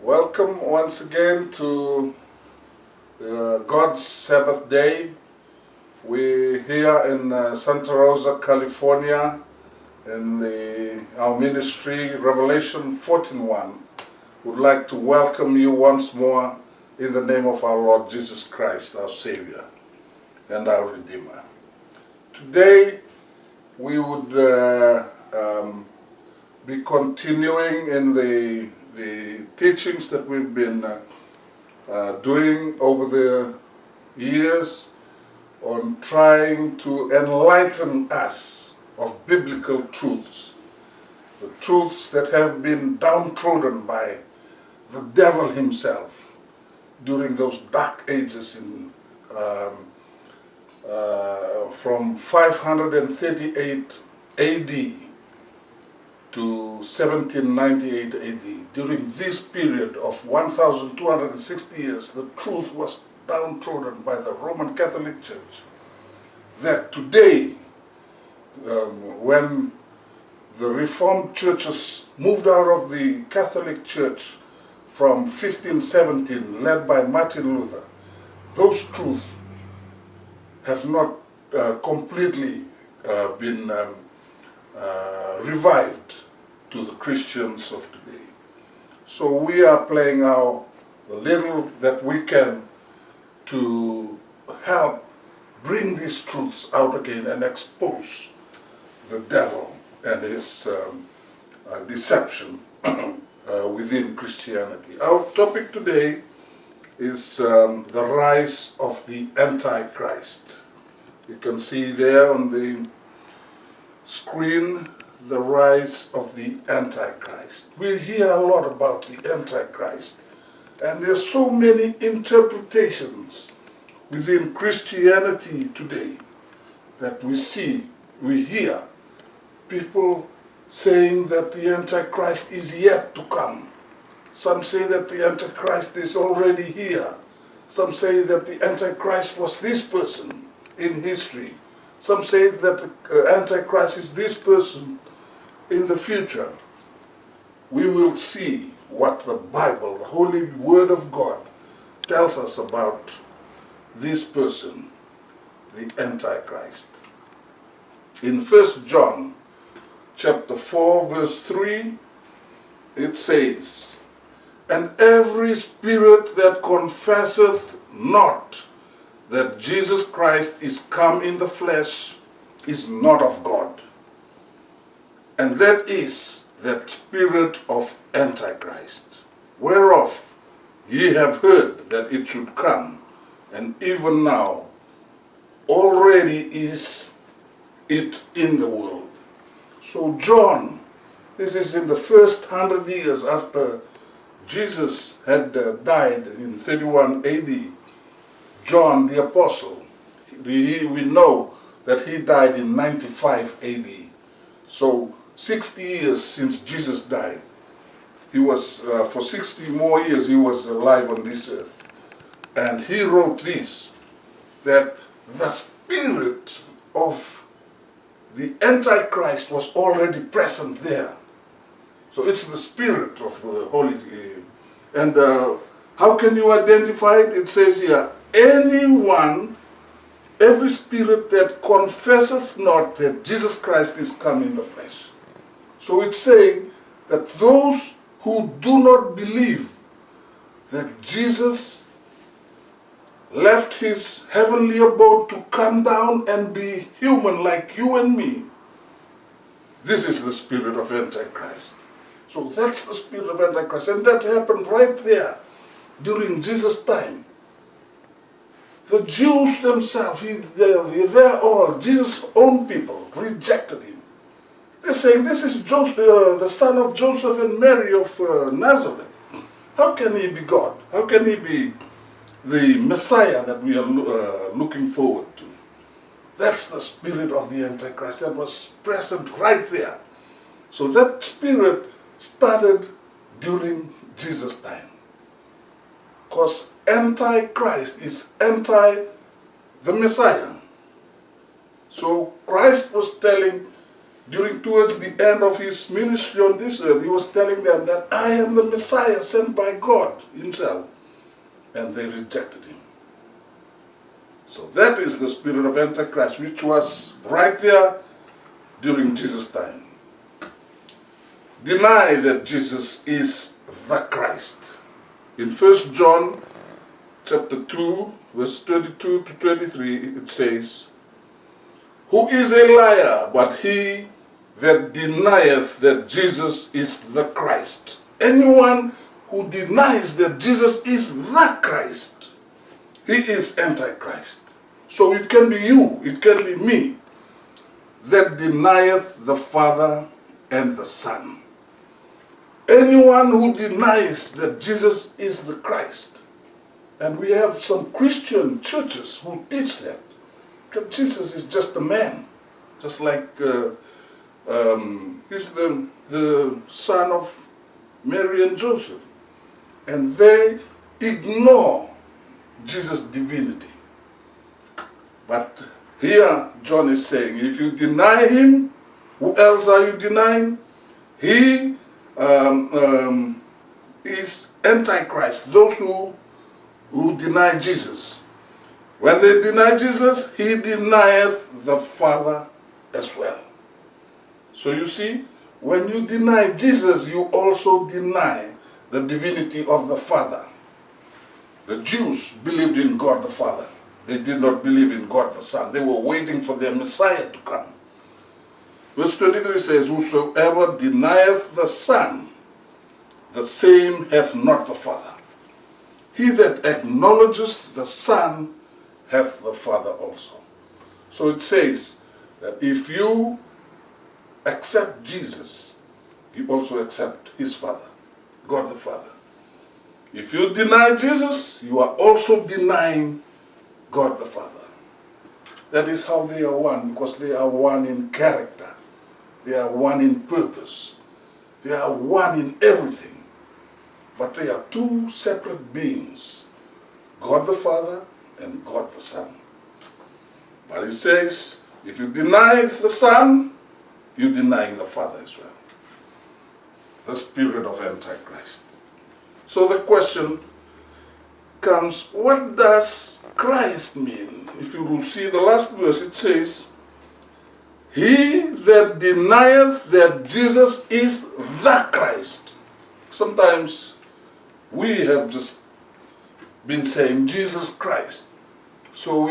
Welcome once again to God's Sabbath Day. We're here in Santa Rosa, California, in our ministry, Revelation 14:1. Would like to welcome you once more in the name of our Lord Jesus Christ, our Savior and our Redeemer. Today we would be continuing in the teachings that we've been doing over the years on trying to enlighten us of biblical truths, the truths that have been downtrodden by the devil himself during those dark ages from 538 AD to 1798 AD. During this period of 1,260 years, the truth was downtrodden by the Roman Catholic Church. That today, when the Reformed churches moved out of the Catholic Church from 1517, led by Martin Luther, those truths have not completely been revived to the Christians of today. So we are playing the little that we can to help bring these truths out again and expose the devil and his deception within Christianity. Our topic today is the rise of the Antichrist. You can see there on the screen the rise of the Antichrist. We hear a lot about the Antichrist, and there's so many interpretations within Christianity today that we hear people saying that the Antichrist is yet to come. Some say that the Antichrist is already here. Some say that the Antichrist was this person in history. Some say that the Antichrist is this person in the future. We will see what the Bible, the Holy Word of God, tells us about this person, the Antichrist. In 1 John chapter 4, verse 3, it says, "And every spirit that confesseth not that Jesus Christ is come in the flesh is not of God. And that is that spirit of Antichrist, whereof ye have heard that it should come, and even now already is it in the world." So John, this is in the first 100 years after Jesus had died in 31 AD. John the Apostle, we know that he died in 95 AD. So 60 years since Jesus died. He was, for 60 more years, he was alive on this earth. And he wrote this, that the spirit of the Antichrist was already present there. So it's the spirit of the Holy. And how can you identify it? It says here, every spirit that confesseth not that Jesus Christ is come in the flesh. So it's saying that those who do not believe that Jesus left his heavenly abode to come down and be human like you and me, this is the spirit of Antichrist. So that's the spirit of Antichrist. And that happened right there during Jesus' time. The Jews themselves, Jesus' own people rejected him. They're saying, this is Joseph, the son of Joseph and Mary of Nazareth. How can he be God? How can he be the Messiah that we are looking forward to? That's the spirit of the Antichrist that was present right there. So that spirit started during Jesus' time. Because Antichrist is anti the Messiah. So Christ was telling towards the end of his ministry on this earth, he was telling them that I am the Messiah sent by God himself. And they rejected him. So that is the spirit of Antichrist, which was right there during Jesus' time. Deny that Jesus is the Christ. In 1 John chapter 2, verse 22 to 23, it says, who is a liar but he that denieth that Jesus is the Christ? Anyone who denies that Jesus is the Christ, he is Antichrist. So it can be you, it can be me, that denieth the Father and the Son. Anyone who denies that Jesus is the Christ, and we have some Christian churches who teach that Jesus is just a man, just like he's the son of Mary and Joseph. And they ignore Jesus' divinity. But here John is saying, if you deny him, who else are you denying? He is Antichrist, those who deny Jesus. When they deny Jesus, he denieth the Father as well. So you see, when you deny Jesus, you also deny the divinity of the Father. The Jews believed in God the Father. They did not believe in God the Son. They were waiting for their Messiah to come. Verse 23 says, whosoever denieth the Son, the same hath not the Father. He that acknowledgeth the Son hath the Father also. So it says that if you accept Jesus, you also accept his Father, God the Father. If you deny Jesus, you are also denying God the Father. That is how they are one, because they are one in character. They are one in purpose. They are one in everything. But they are two separate beings, God the Father and God the Son. But it says, if you deny the Son, you're denying the Father as well. The spirit of Antichrist. So the question comes, what does Christ mean? If you will see the last verse, it says, he that denieth that Jesus is the Christ. Sometimes we have just been saying Jesus Christ. So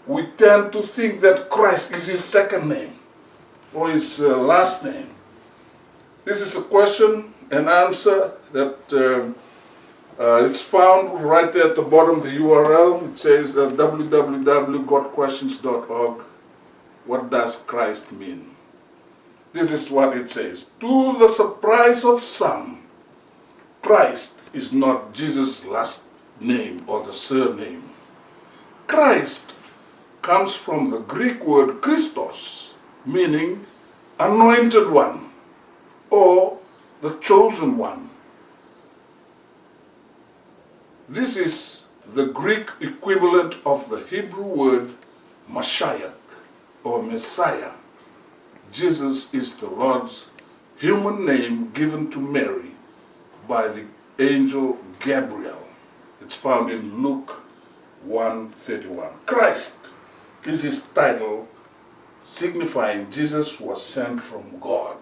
we tend to think that Christ is his second name or his last name. This is a question and answer that it's found right there at the bottom of the URL. It says www.godquestions.org. What does Christ mean? This is what it says. To the surprise of some, Christ is not Jesus' last name or the surname. Christ comes from the Greek word Christos, meaning anointed one or the chosen one. This is the Greek equivalent of the Hebrew word Mashiach or Messiah. Jesus is the Lord's human name given to Mary by the angel Gabriel. It's found in Luke 1:31. Christ is his title, signifying Jesus was sent from God.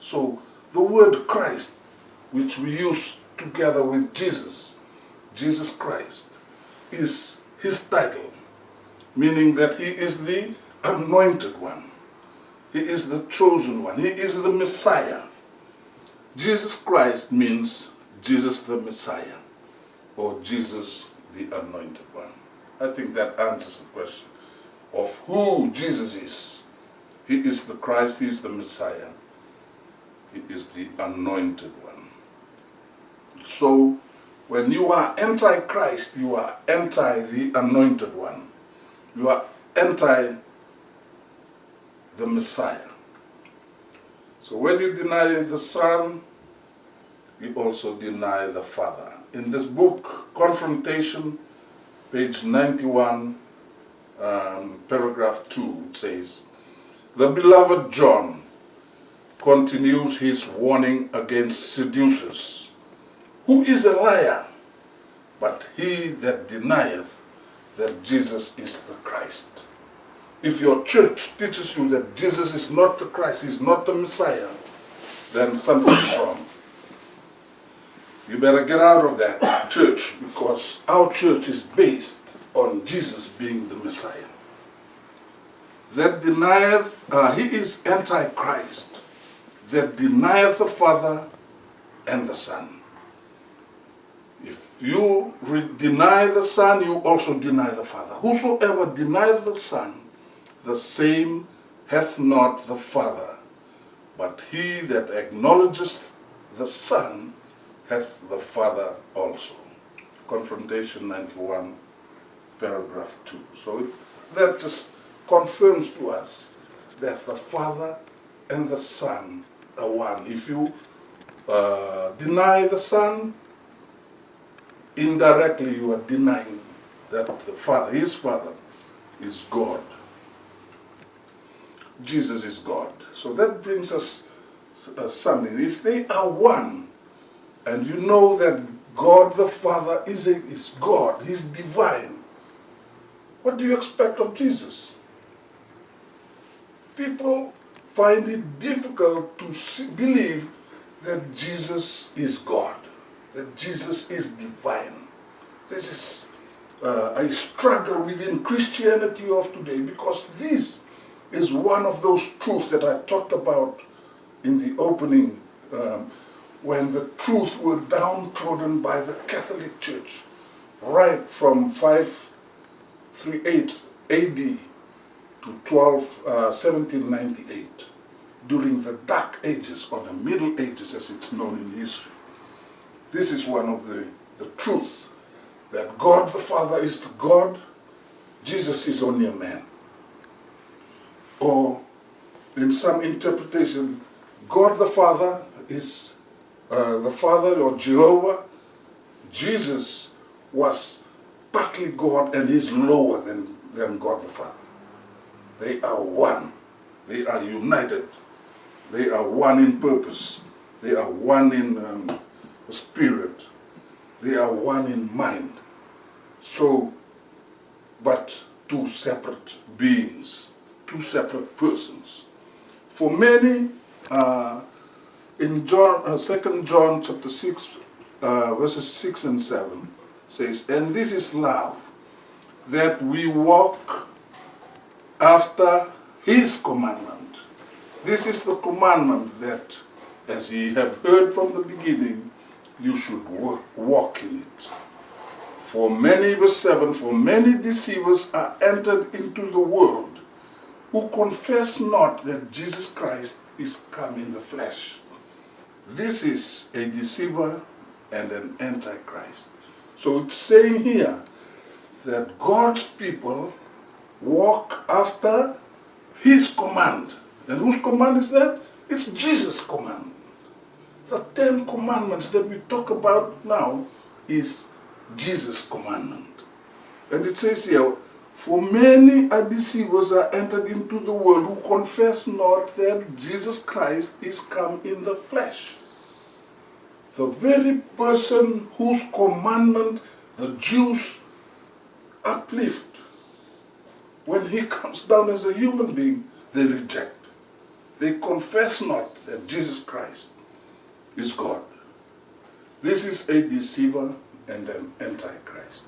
So the word Christ, which we use together with Jesus, Jesus Christ, is his title, meaning that he is the anointed one. He is the chosen one. He is the Messiah. Jesus Christ means Jesus the Messiah or Jesus the anointed one. I think that answers the question of who Jesus is. He is the Christ, he is the Messiah. He is the anointed one. So when you are anti-Christ, you are anti the anointed one. You are anti the Messiah. So when you deny the Son, you also deny the Father. In this book, Confrontation, page 91, paragraph 2, it says, the beloved John, continues his warning against seducers. Who is a liar but he that denieth that Jesus is the Christ? If your church teaches you that Jesus is not the Christ, is not the Messiah, then something is wrong. You better get out of that church, because our church is based on Jesus being the Messiah. That denieth, he is Antichrist, that denieth the Father and the Son. If you deny the Son, you also deny the Father. Whosoever denieth the Son, the same hath not the Father. But he that acknowledgeth the Son hath the Father also. Confrontation 91, paragraph 2. So that just confirms to us that the Father and the Son are one. If you deny the Son, indirectly you are denying that the Father, his Father, is God. Jesus is God. So that brings us something. If they are one, and you know that God the Father is God, he's divine, what do you expect of Jesus? People find it difficult to believe that Jesus is God, that Jesus is divine. This is a struggle within Christianity of today, because this is one of those truths that I talked about in the opening, when the truth were downtrodden by the Catholic Church, right from 538 AD to 1798, during the Dark Ages, or the Middle Ages as it's known in history. This is one of the truths, that God the Father is the God, Jesus is only a man. Or in some interpretation, God the Father is the Father, or Jehovah. Jesus was partly God and is lower than God the Father. They are one. They are united. They are one in purpose. They are one in spirit. They are one in mind. So, but two separate beings, two separate persons. For many, in John, 2 John chapter 6, verses 6 and 7 says, "And this is love, that we walk after his commandment." This is the commandment, that, as ye have heard from the beginning, you should walk in it. For many, verse 7, "For many deceivers are entered into the world, who confess not that Jesus Christ is come in the flesh." This is a deceiver and an antichrist. So it's saying here that God's people walk after his command. And whose command is that? It's Jesus' command. The 10 commandments that we talk about now is Jesus' commandment. And it says here, "For many are deceivers are entered into the world, who confess not that Jesus Christ is come in the flesh." The very person whose commandment the Jews uplift, when he comes down as a human being, they reject. They confess not that Jesus Christ is God. This is a deceiver and an antichrist.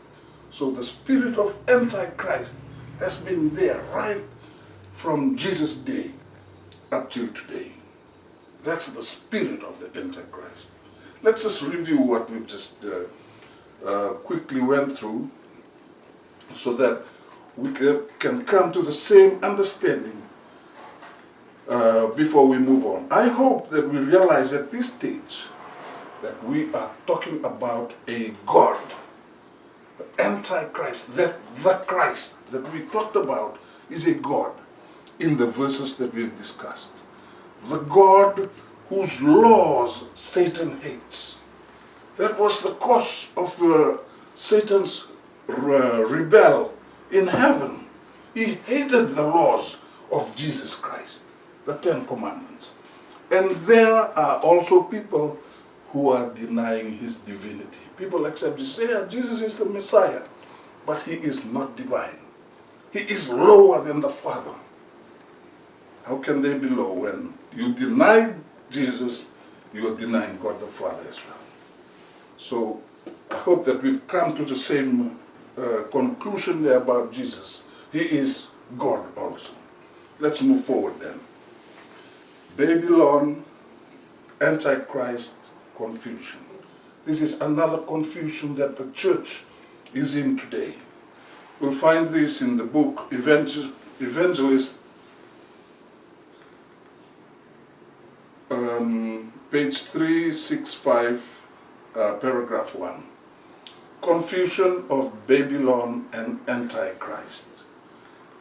So the spirit of antichrist has been there right from Jesus' day up till today. That's the spirit of the antichrist. Let's just review what we've just quickly went through, so that we can come to the same understanding before we move on. I hope that we realize at this stage that we are talking about a God, the Antichrist, that the Christ that we talked about is a God in the verses that we've discussed. The God whose laws Satan hates. That was the cause of Satan's rebel in heaven. He hated the laws of Jesus Christ, the 10 commandments. And there are also people who are denying his divinity. People accept Jesus, say, yeah, Jesus is the Messiah, but he is not divine. He is lower than the Father. How can they be low? When you deny Jesus, you are denying God the Father as well. So I hope that we've come to the same conclusion there about Jesus. He is God also. Let's move forward then. Babylon, Antichrist, confusion. This is another confusion that the church is in today. We'll find this in the book Evangelist, page 365, paragraph 1. Confusion of Babylon and Antichrist.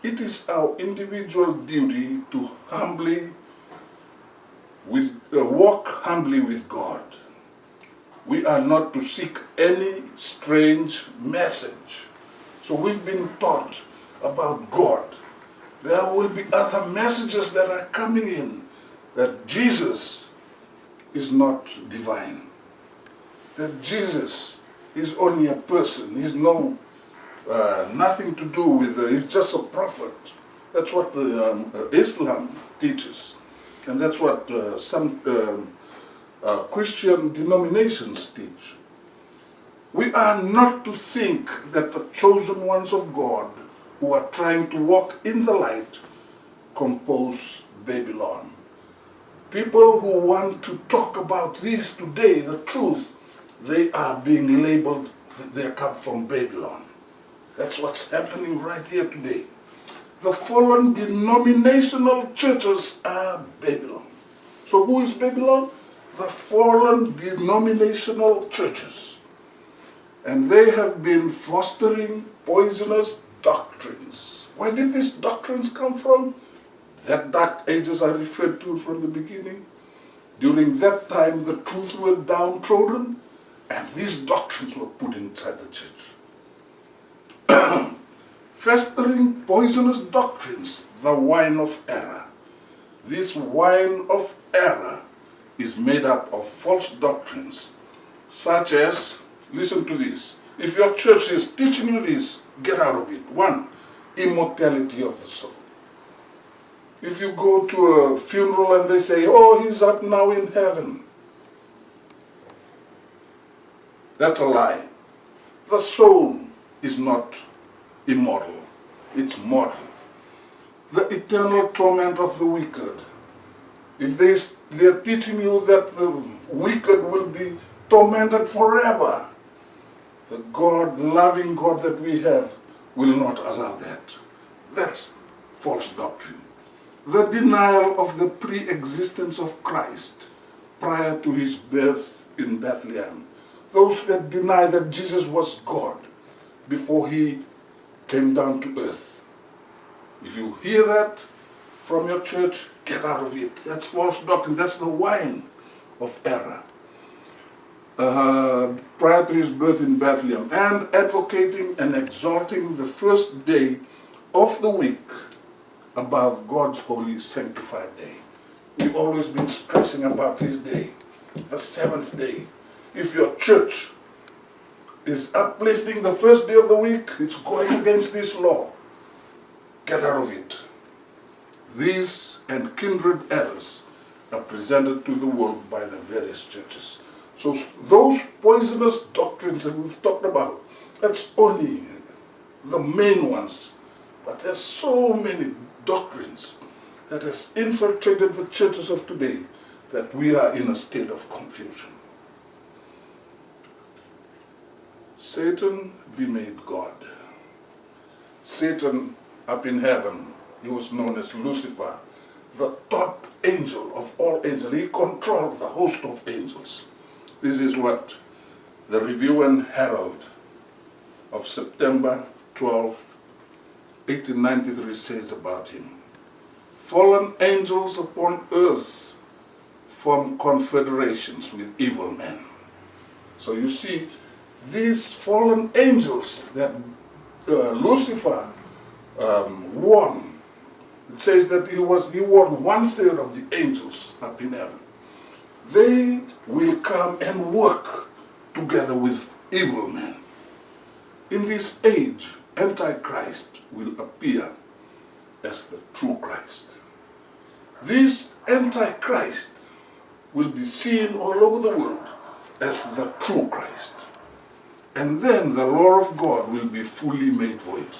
It is our individual duty to walk humbly with God. We are not to seek any strange message. So we've been taught about God. There will be other messages that are coming in, that Jesus is not divine, that Jesus is only a person. He's nothing to do with, he's just a prophet. That's what the Islam teaches. And that's what some Christian denominations teach. We are not to think that the chosen ones of God who are trying to walk in the light compose Babylon. People who want to talk about this today, the truth, they are being labeled, they come from Babylon. That's what's happening right here today. The fallen denominational churches are Babylon. So who is Babylon? The fallen denominational churches. And they have been fostering poisonous doctrines. Where did these doctrines come from? That dark ages I referred to from the beginning. During that time, the truth were downtrodden, and these doctrines were put inside the church. Festering poisonous doctrines, the wine of error. This wine of error is made up of false doctrines, such as, listen to this, if your church is teaching you this, get out of it. 1, immortality of the soul. If you go to a funeral and they say, oh, he's up now in heaven, that's a lie. The soul is not immortal, it's mortal. The eternal torment of the wicked. If they're teaching you that the wicked will be tormented forever, the God, loving God that we have, will not allow that. That's false doctrine. The denial of the pre-existence of Christ prior to his birth in Bethlehem. Those that deny that Jesus was God before he came down to earth. If you hear that from your church, get out of it. That's false doctrine. That's the wine of error. Prior to his birth in Bethlehem, and advocating and exalting the first day of the week above God's holy sanctified day. We've always been stressing about this day, the seventh day. If your church is uplifting the first day of the week, it's going against this law. Get out of it. These and kindred errors are presented to the world by the various churches. So those poisonous doctrines that we've talked about, that's only the main ones. But there's so many doctrines that has infiltrated the churches of today that we are in a state of confusion. Satan be made God. Satan up in heaven, he was known as Lucifer, the top angel of all angels. He controlled the host of angels. This is what the Review and Herald of September 12, 1893 says about him. Fallen angels upon earth form confederations with evil men. So you see, these fallen angels that Lucifer won, it says that he won 1/3 of the angels up in heaven. they will come and work together with evil men. In this age, Antichrist will appear as the true Christ. This Antichrist will be seen all over the world as the true Christ. And then the law of God will be fully made void.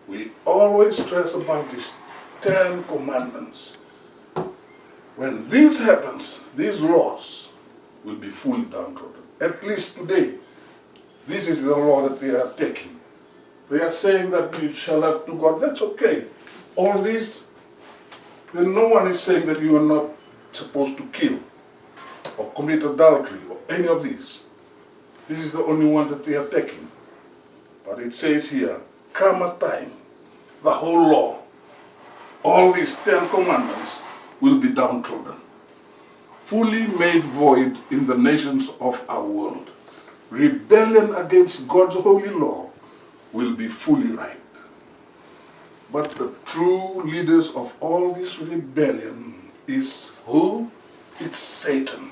We always stress about these 10 commandments. When this happens, these laws will be fully downtrodden. At least today, this is the law that they are taking. They are saying that you shall have two gods. That's okay. All these, then no one is saying that you are not supposed to kill or commit adultery or any of these. This is the only one that they are taking. But it says here, come a time, the whole law, all these 10 commandments will be downtrodden, fully made void in the nations of our world. Rebellion against God's holy law will be fully ripe. But the true leaders of all this rebellion is who? It's Satan.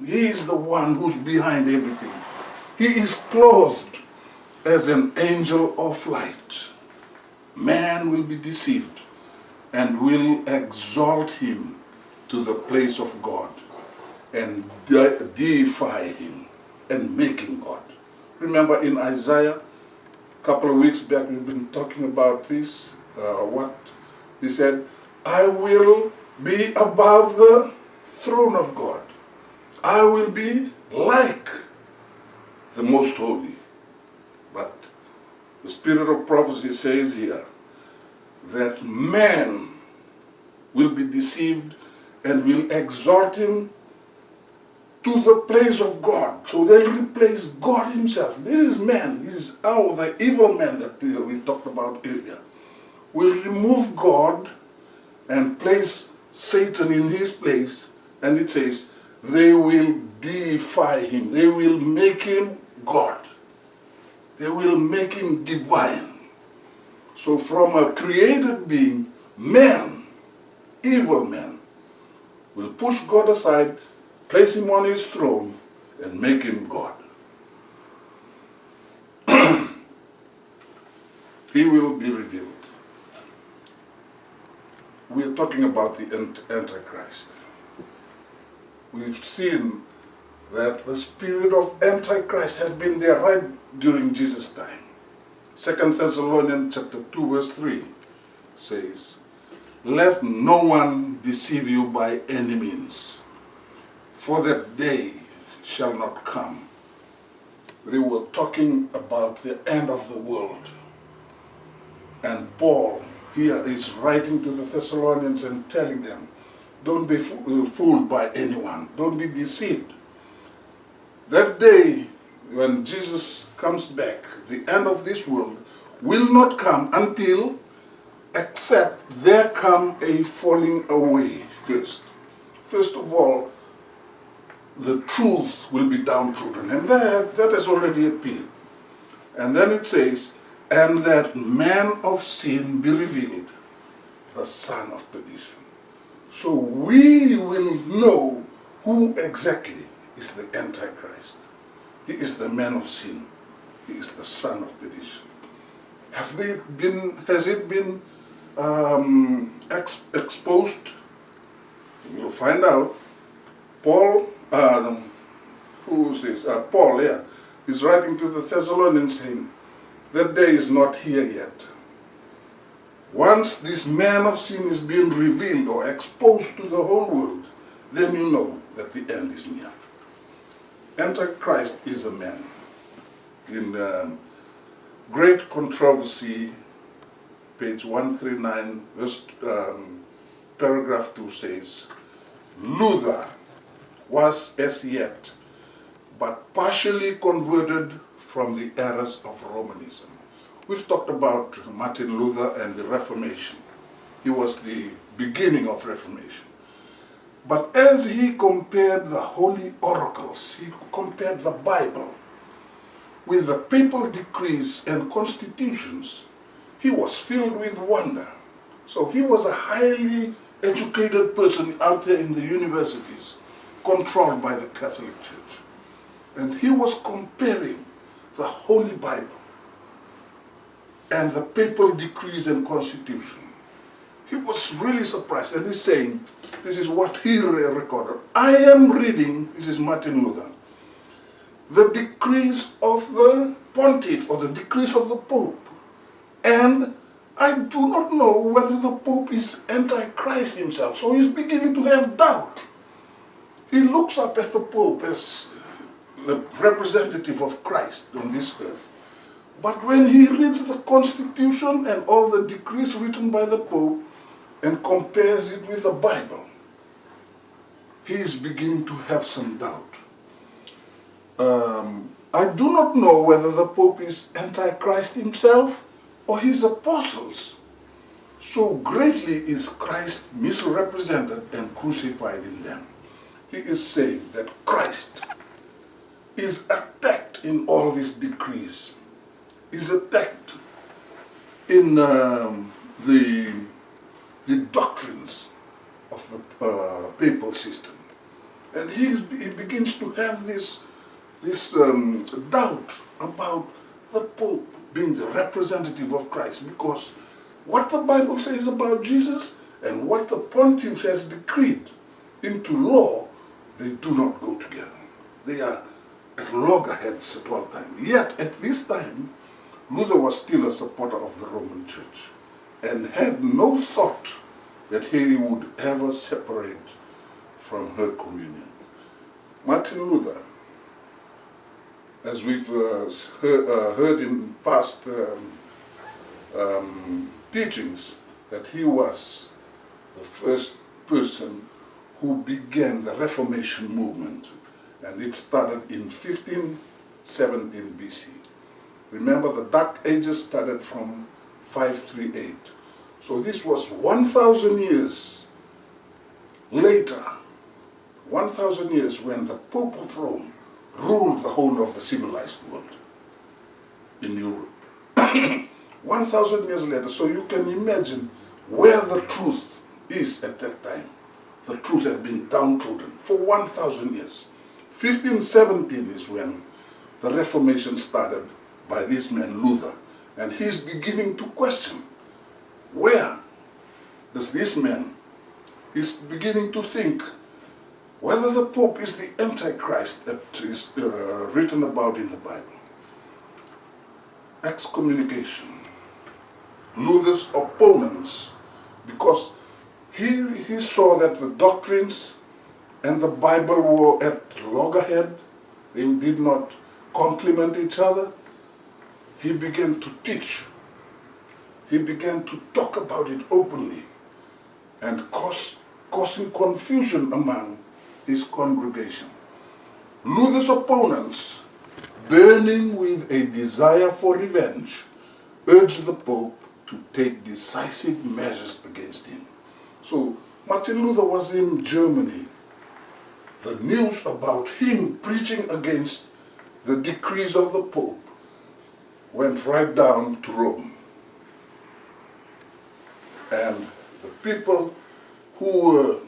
He is the one who's behind everything. He is clothed as an angel of light. Man will be deceived and will exalt him to the place of God and deify him and make him God. Remember in Isaiah, a couple of weeks back, we've been talking about this, what he said, I will be above the throne of God. I will be like the Most Holy. But the spirit of prophecy says here that man will be deceived and will exalt him to the place of God. So they'll replace God himself. This is man. This is the evil man that we talked about earlier. Will remove God and place Satan in his place. And it says, they will deify him. They will make him God. They will make him divine. So from a created being, man, evil man, will push God aside, place him on his throne, and make him God. He will be revealed. We are talking about the Antichrist. We've seen that the spirit of Antichrist had been there right during Jesus' time. 2 Thessalonians chapter 2 verse 3 says, let no one deceive you by any means, for that day shall not come. They were talking about the end of the world. And Paul here is writing to the Thessalonians and telling them, don't be fooled by anyone. Don't be deceived. That day, when Jesus comes back, the end of this world will not come until, except there come a falling away first. First of all, the truth will be downtrodden, and that has already appeared. And then it says, and that man of sin be revealed, the son of perdition. So we will know who exactly is the Antichrist. He is the man of sin. He is the son of perdition. Has it been exposed? We'll find out. Paul, Paul, is writing to the Thessalonians saying, that day is not here yet. Once this man of sin is being revealed or exposed to the whole world, then you know that the end is near. Antichrist is a man. In Great Controversy, page 139, paragraph 2 says, Luther was as yet but partially converted from the errors of Romanism. We've talked about Martin Luther and the Reformation. He was the beginning of Reformation. But as he compared the holy oracles, he compared the Bible with the papal decrees and constitutions, he was filled with wonder. So he was a highly educated person out there in the universities controlled by the Catholic Church. And he was comparing the Holy Bible and the papal decrees and constitution. He was really surprised, and he's saying, this is what he recorded. I am reading, this is Martin Luther, the decrees of the pontiff, or the decrees of the Pope, and I do not know whether the Pope is Antichrist himself. So he's beginning to have doubt. He looks up at the Pope as the representative of Christ on this earth. But when he reads the Constitution and all the decrees written by the Pope and compares it with the Bible, he is beginning to have some doubt. I do not know whether the Pope is Antichrist himself or his apostles. So greatly is Christ misrepresented and crucified in them. He is saying that Christ is attacked in all these decrees, is attacked in the doctrines of the papal system. And he begins to have this doubt about the Pope being the representative of Christ, because what the Bible says about Jesus and what the pontiff has decreed into law, they do not go together. They are at loggerheads at one time. Yet at this time, Luther was still a supporter of the Roman Church and had no thought that he would ever separate from her communion. Martin Luther, as we've heard in past teachings, that he was the first person who began the Reformation movement, and it started in 1517 BC. Remember, the Dark Ages started from 538. So this was 1,000 years later, 1,000 years when the Pope of Rome ruled the whole of the civilized world in Europe. 1,000 years later, so you can imagine where the truth is at that time. The truth has been downtrodden for 1,000 years. 1517 is when the Reformation started by this man Luther, and he's beginning to question, where does this man, he's beginning to think whether the Pope is the Antichrist that is written about in the Bible. Excommunication. Luther's opponents, because he saw that the doctrines and the Bible were at loggerhead, they did not complement each other. He began to teach. He began to talk about it openly and causing confusion among his congregation. Luther's opponents, burning with a desire for revenge, urged the Pope to take decisive measures against him. So Martin Luther was in Germany. The news about him preaching against the decrees of the Pope went right down to Rome. And the people who were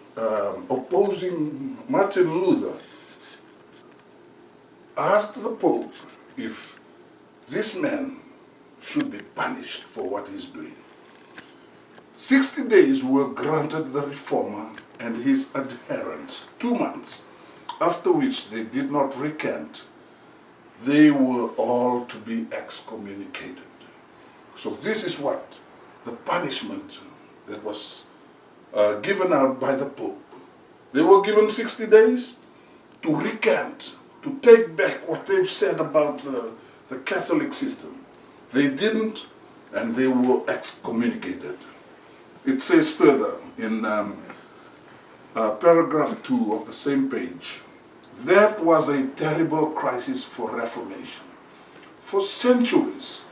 opposing Martin Luther asked the Pope if this man should be punished for what he's doing. 60 days were granted the reformer and his adherents, 2 months, after which they did not recant. They were all to be excommunicated. So this is what the punishment that was given out by the Pope. They were given 60 days to recant, to take back what they've said about the Catholic system. They didn't, and they were excommunicated. It says further in paragraph 2 of the same page, that was a terrible crisis for Reformation. For centuries,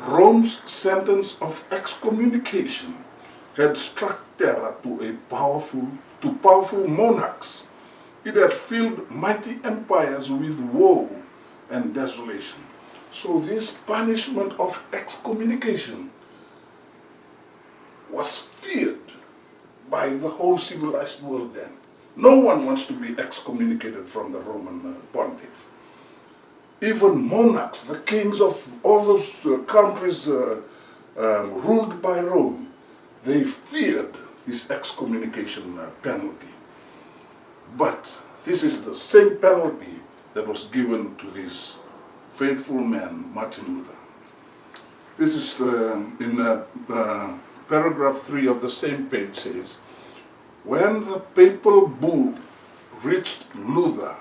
Rome's sentence of excommunication had struck terror to powerful monarchs. It had filled mighty empires with woe and desolation. So this punishment of excommunication was feared by the whole civilized world then. No one wants to be excommunicated from the Roman pontiff. Even monarchs, the kings of all those countries ruled by Rome, they feared this excommunication penalty. But this is the same penalty that was given to this faithful man, Martin Luther. This is in paragraph 3 of the same page says, when the papal bull reached Luther,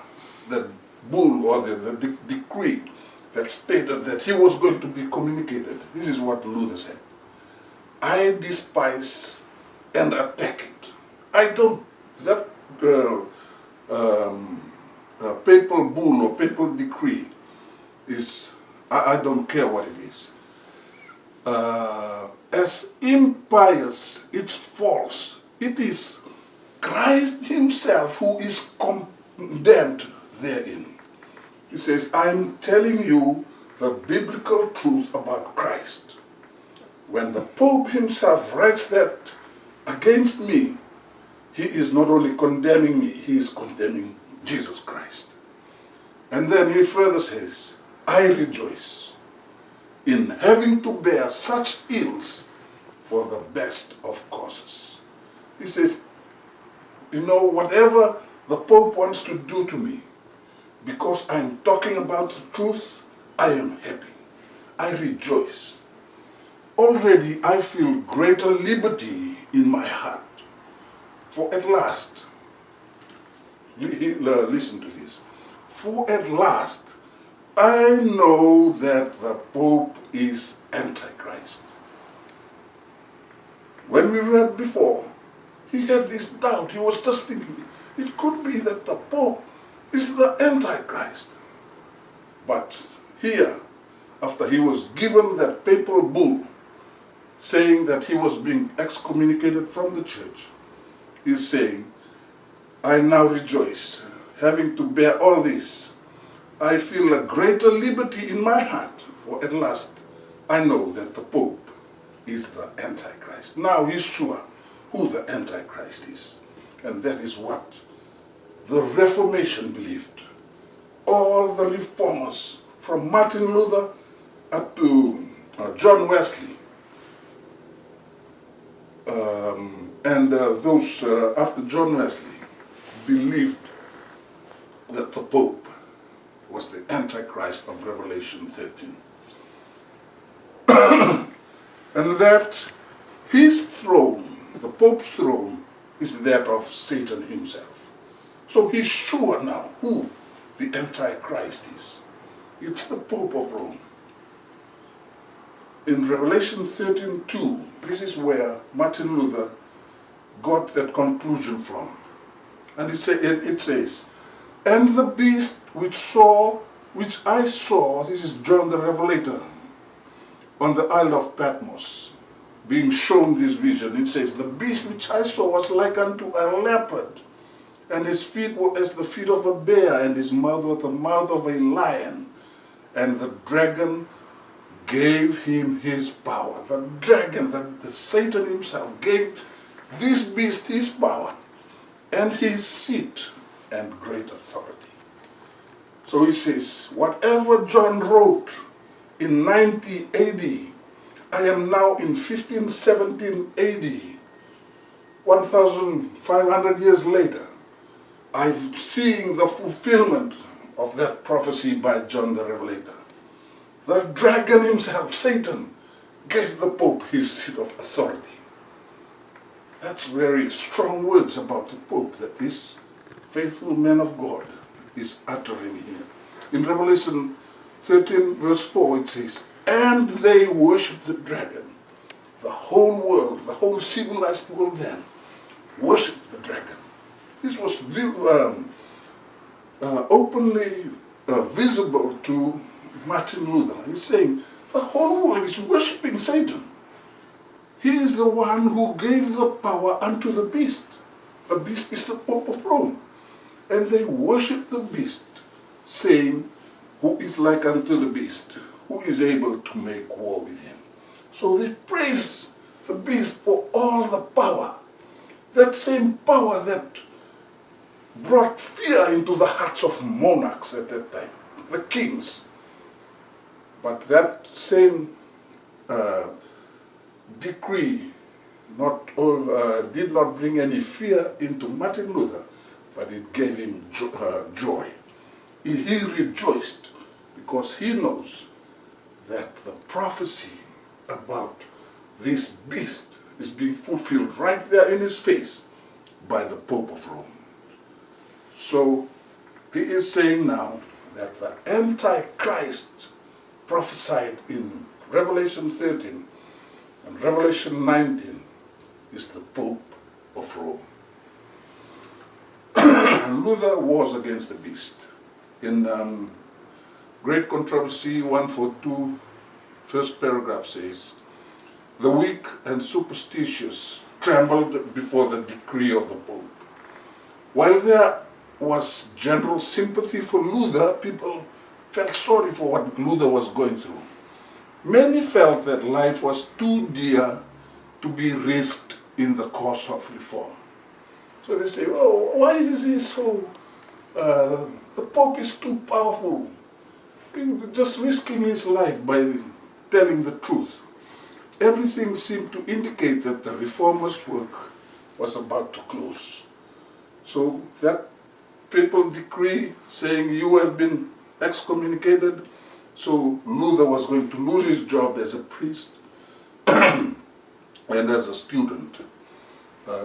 the bull or the decree that stated that he was going to be communicated, this is what Luther said: I despise and attack it. I don't, that papal bull or papal decree is, I don't care what it is. As impious, it's false. It is Christ himself who is condemned therein. He says, I'm telling you the biblical truth about Christ. When the Pope himself writes that against me, he is not only condemning me, he is condemning Jesus Christ. And then he further says, I rejoice in having to bear such ills for the best of causes. He says, you know, whatever the Pope wants to do to me, because I'm talking about the truth, I am happy. I rejoice. Already I feel greater liberty in my heart. For at last, listen to this, for at last I know that the Pope is Antichrist. When we read before, he had this doubt. He was just thinking, it could be that the Pope is the Antichrist. But here, after he was given that papal bull saying that he was being excommunicated from the church, he's saying, I now rejoice, having to bear all this. I feel a greater liberty in my heart, for at last I know that the Pope is the Antichrist. Now he's sure who the Antichrist is. And that is what the Reformation believed. All the reformers, from Martin Luther up to John Wesley, and those after John Wesley, believed that the Pope was the Antichrist of Revelation 13. And that his throne, the Pope's throne, is that of Satan himself. So he's sure now who the Antichrist is. It's the Pope of Rome. In Revelation 13:2, this is where Martin Luther got that conclusion from. And it says, and the beast which I saw, this is John the Revelator, on the Isle of Patmos, being shown this vision. It says, the beast which I saw was like unto a leopard, and his feet were as the feet of a bear, and his mouth was the mouth of a lion. And the dragon gave him his power. The dragon, the Satan himself, gave this beast his power and his seat and great authority. So he says, whatever John wrote in 90 AD, I am now in 1517 AD, 1,500 years later. I'm seeing the fulfillment of that prophecy by John the Revelator. The dragon himself, Satan, gave the Pope his seat of authority. That's very strong words about the Pope that this faithful man of God is uttering here. In Revelation 13 verse 4 it says, and they worshiped the dragon. The whole world, the whole civilized world then, worshipped the dragon. This was openly visible to Martin Luther. He's saying, the whole world is worshipping Satan. He is the one who gave the power unto the beast. The beast is the Pope of Rome. And they worship the beast, saying, who is like unto the beast, who is able to make war with him. So they praise the beast for all the power That same power that brought fear into the hearts of monarchs at that time, the kings. But that same decree did not bring any fear into Martin Luther, but it gave him joy. He rejoiced because he knows that the prophecy about this beast is being fulfilled right there in his face by the Pope of Rome. So he is saying now that the Antichrist prophesied in Revelation 13 and Revelation 19 is the Pope of Rome. And Luther was against the beast. In Great Controversy 142, first paragraph says, "The weak and superstitious trembled before the decree of the Pope." While there was general sympathy for Luther, people felt sorry for what Luther was going through. Many felt that life was too dear to be risked in the cause of reform. So they say, "Oh, why is he so, the Pope is too powerful, just risking his life by telling the truth." Everything seemed to indicate that the reformers' work was about to close. So that papal decree saying you have been excommunicated, so Luther was going to lose his job as a priest and as a student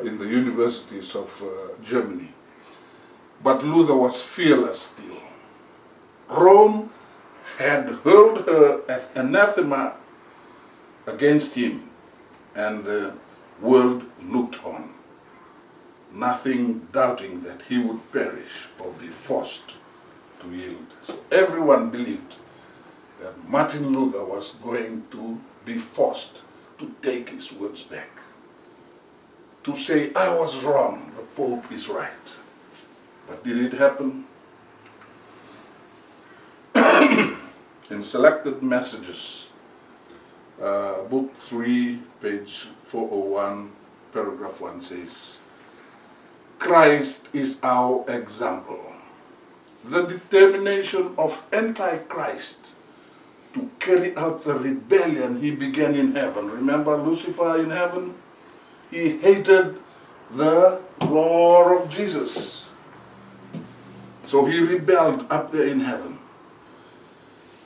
in the universities of Germany. But Luther was fearless still. Rome had hurled her anathema against him, and the world looked on, nothing doubting that he would perish or be forced to yield. So everyone believed that Martin Luther was going to be forced to take his words back, to say, "I was wrong, the Pope is right." But did it happen? In Selected Messages, book 3, page 401, paragraph 1 says, "Christ is our example. The determination of Antichrist to carry out the rebellion he began in heaven." Remember Lucifer in heaven? He hated the law of Jesus. So he rebelled up there in heaven.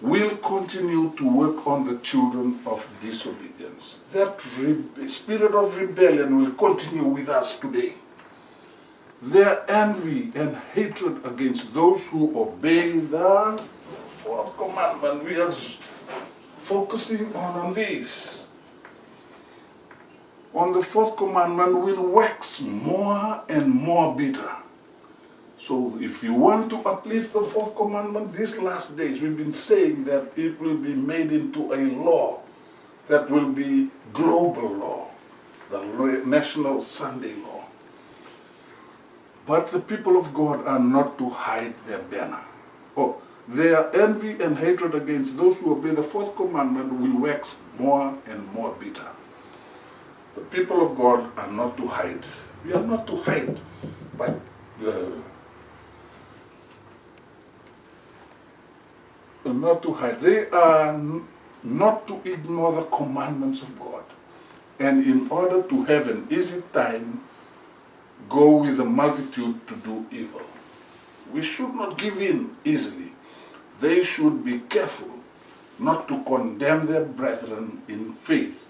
Will continue to work on the children of disobedience. That spirit of rebellion will continue with us today. Their envy and hatred against those who obey the fourth commandment. We are focusing on this. On the fourth commandment will wax more and more bitter. So if you want to uplift the fourth commandment, these last days we've been saying that it will be made into a law that will be global law, the National Sunday Law. But the people of God are not to hide their banner. Their envy and hatred against those who obey the fourth commandment will wax more and more bitter. The people of God are not to hide. We are not to hide, but not to hide. They are not to ignore the commandments of God. And in order to have an easy time, go with the multitude to do evil. We should not give in easily. They should be careful not to condemn their brethren in faith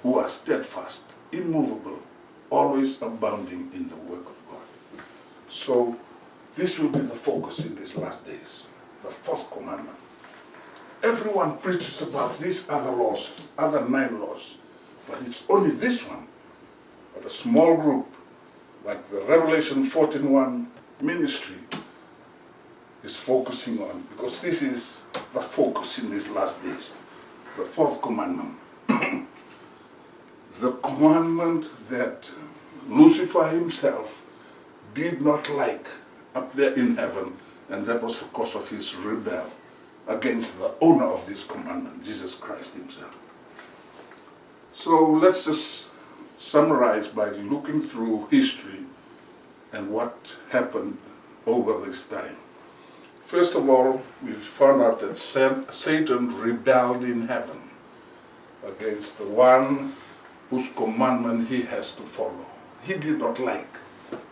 who are steadfast, immovable, always abounding in the work of God. So this will be the focus in these last days, the fourth commandment. Everyone preaches about these other laws, other 9 laws, but it's only this one, but a small group, like the Revelation 14:1 ministry, is focusing on, because this is the focus in these last days, the fourth commandment. The commandment that Lucifer himself did not like up there in heaven, and that was because of his rebellion against the owner of this commandment, Jesus Christ himself. So let's just summarize by looking through history and what happened over this time. First of all, we found out that Satan rebelled in heaven against the one whose commandment he has to follow. He did not like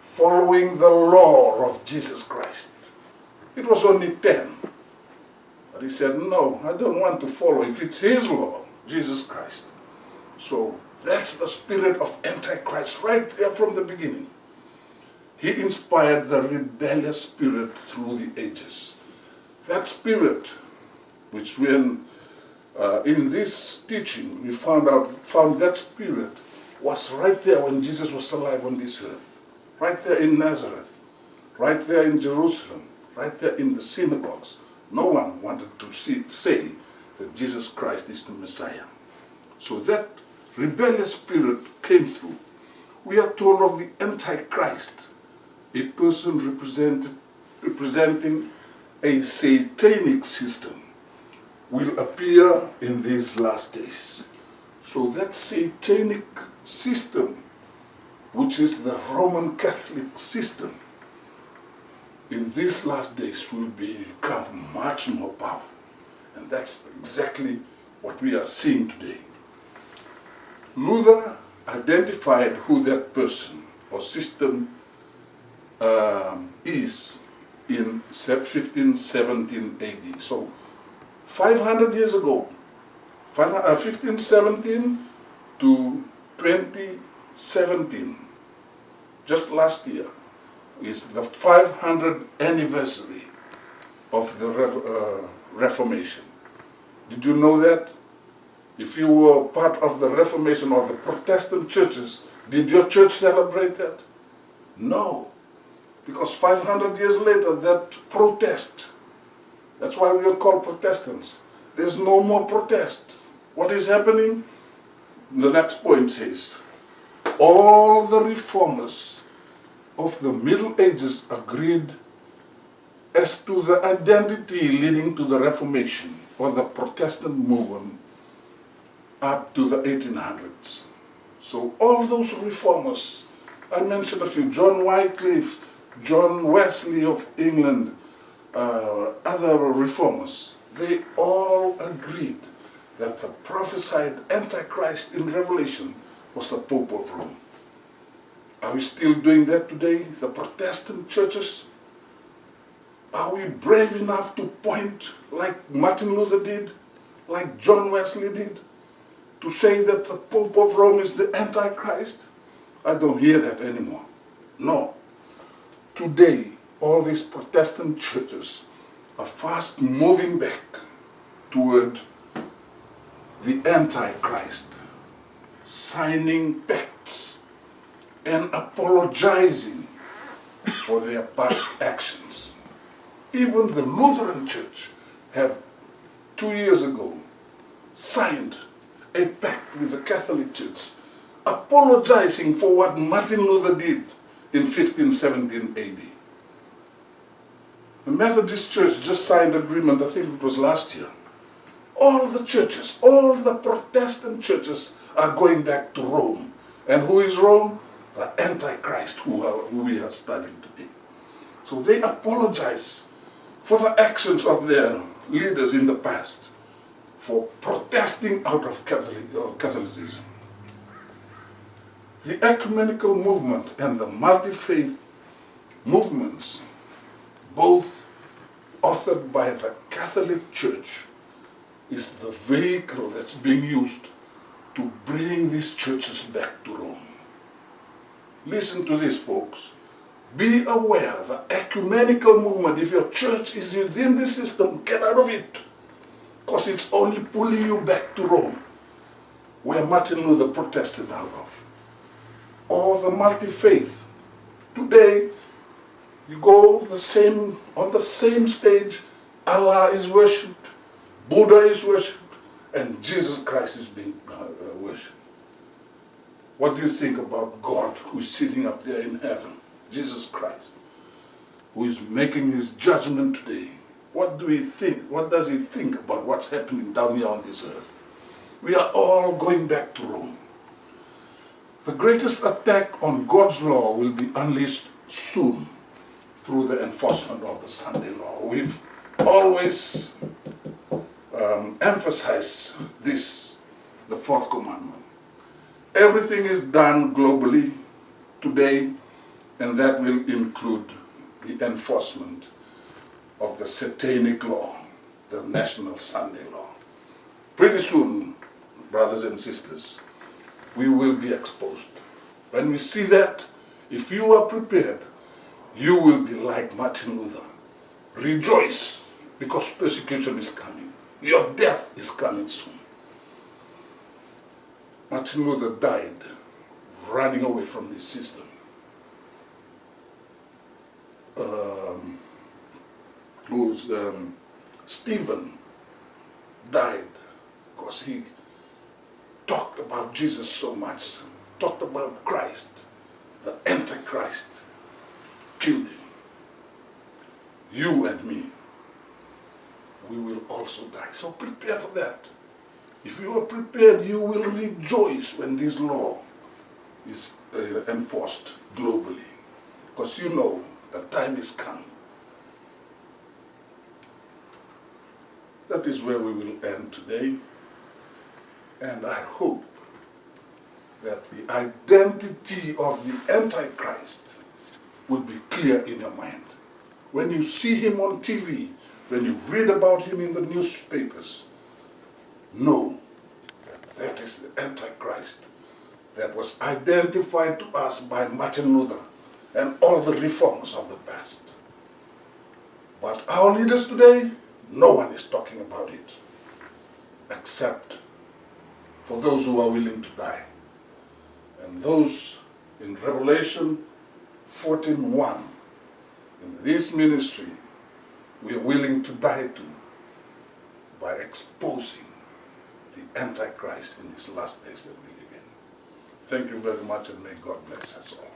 following the law of Jesus Christ. It was only 10. But he said, no, I don't want to follow if it's his law, Jesus Christ. So that's the spirit of Antichrist right there from the beginning. He inspired the rebellious spirit through the ages. That spirit, which when in this teaching we found that spirit was right there when Jesus was alive on this earth, right there in Nazareth, right there in Jerusalem, right there in the synagogues. No one wanted to say that Jesus Christ is the Messiah. So that rebellious spirit came through. We are told of the Antichrist, a person representing a satanic system, will appear in these last days. So that satanic system, which is the Roman Catholic system, in these last days will become much more powerful. And that's exactly what we are seeing today. Luther identified who that person or system is in 1517 AD. So 500 years ago, 1517 to 2017, just last year, is the 500th anniversary of the Reformation. Did you know that? If you were part of the Reformation or the Protestant churches, did your church celebrate that? No. Because 500 years later, that protest, that's why we are called Protestants. There's no more protest. What is happening? The next point says, all the reformers of the Middle Ages agreed as to the identity leading to the Reformation or the Protestant movement up to the 1800s. So all those reformers, I mentioned a few, John Wycliffe, John Wesley of England, other reformers, they all agreed that the prophesied Antichrist in Revelation was the Pope of Rome. Are we still doing that today? The Protestant churches? Are we brave enough to point like Martin Luther did, like John Wesley did, to say that the Pope of Rome is the Antichrist? I don't hear that anymore. No. Today, all these Protestant churches are fast moving back toward the Antichrist, signing pacts and apologizing for their past actions. Even the Lutheran Church have 2 years ago signed a pact with the Catholic Church, apologizing for what Martin Luther did in 1517 AD. The Methodist Church just signed an agreement, I think it was last year. All the churches, all the Protestant churches are going back to Rome. And who is Rome? The Antichrist who we are studying today. So they apologize for the actions of their leaders in the past, for protesting out of Catholicism. The ecumenical movement and the multi-faith movements, both authored by the Catholic Church, is the vehicle that's being used to bring these churches back to Rome. Listen to this, folks. Be aware, the ecumenical movement, if your church is within this system, get out of it. Because it's only pulling you back to Rome, where Martin Luther protested out of. Or the multi-faith. Today, you go on the same stage, Allah is worshipped, Buddha is worshipped, and Jesus Christ is being worshipped. What do you think about God who is sitting up there in heaven? Jesus Christ, who is making his judgment today. What do we think? What does he think about what's happening down here on this earth? We are all going back to Rome. The greatest attack on God's law will be unleashed soon through the enforcement of the Sunday law. We've always emphasized this, the fourth commandment. Everything is done globally today, and that will include the enforcement of the satanic law, the national Sunday law. Pretty soon, brothers and sisters, we will be exposed. When we see that, if you are prepared, you will be like Martin Luther. Rejoice, because persecution is coming. Your death is coming soon. Martin Luther died running away from this system. Stephen died because he talked about Jesus so much, talked about Christ. The Antichrist killed him. You and me, we will also die. So prepare for that. If you are prepared, you will rejoice when this law is enforced globally, because you know the time is come. That is where we will end today. And I hope that the identity of the Antichrist will be clear in your mind. When you see him on TV, when you read about him in the newspapers, know that that is the Antichrist that was identified to us by Martin Luther and all the reformers of the past. But our leaders today, no one is talking about it, except for those who are willing to die. And those in Revelation 14:1, in this ministry, we are willing to die to by exposing the Antichrist in these last days that we live in. Thank you very much, and may God bless us all.